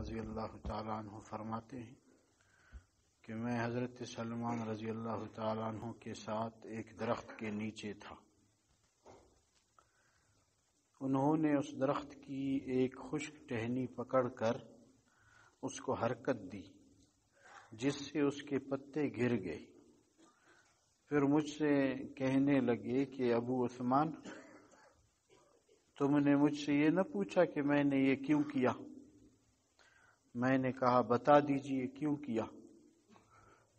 رضی اللہ تعالیٰ عنہ فرماتے ہیں کہ میں حضرت سلمان رضی اللہ تعالیٰ عنہ کے ساتھ ایک درخت کے نیچے تھا۔ انہوں نے اس درخت کی ایک خشک ٹہنی پکڑ کر اس کو حرکت دی جس سے اس کے پتے گر گئے۔ پھر مجھ سے کہنے لگے کہ ابو عثمان، تم نے مجھ سے یہ نہ پوچھا کہ میں نے یہ کیوں کیا؟ میں نے کہا بتا دیجئے کیوں کیا؟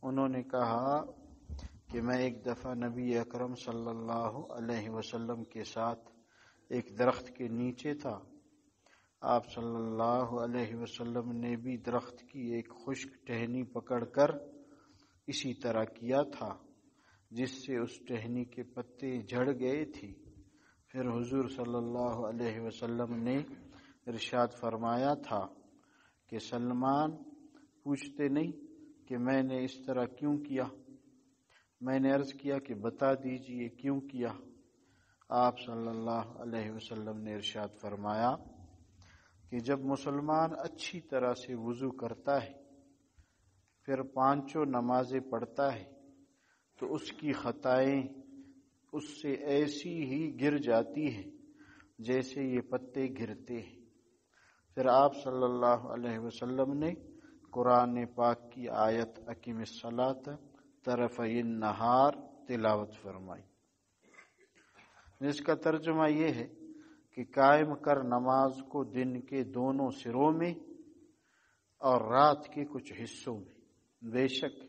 انہوں نے کہا کہ میں ایک دفعہ نبی اکرم صلی اللہ علیہ وسلم کے ساتھ ایک درخت کے نیچے تھا۔ آپ صلی اللہ علیہ وسلم نے بھی درخت کی ایک خشک ٹہنی پکڑ کر اسی طرح کیا تھا جس سے اس ٹہنی کے پتے جھڑ گئے تھے۔ پھر حضور صلی اللہ علیہ وسلم نے ارشاد فرمایا تھا کہ سلمان پوچھتے نہیں کہ میں نے اس طرح کیوں کیا؟ میں نے عرض کیا کہ بتا دیجئے کیوں کیا؟ آپ صلی اللہ علیہ وسلم نے ارشاد فرمایا کہ جب مسلمان اچھی طرح سے وضو کرتا ہے پھر پانچوں نمازیں پڑھتا ہے تو اس کی خطائیں اس سے ایسی ہی گر جاتی ہیں جیسے یہ پتے گرتے ہیں۔ پھر آپ صلی اللہ علیہ وسلم نے قرآن پاک کی آیت اقیم الصلاۃ طرفی النہار تلاوت فرمائی، جس کا ترجمہ یہ ہے کہ قائم کر نماز کو دن کے دونوں سروں میں اور رات کے کچھ حصوں میں، بے شک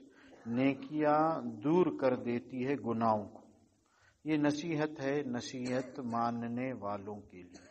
نیکیاں دور کر دیتی ہے گناہوں کو۔ یہ نصیحت ہے، نصیحت ماننے والوں کے لیے۔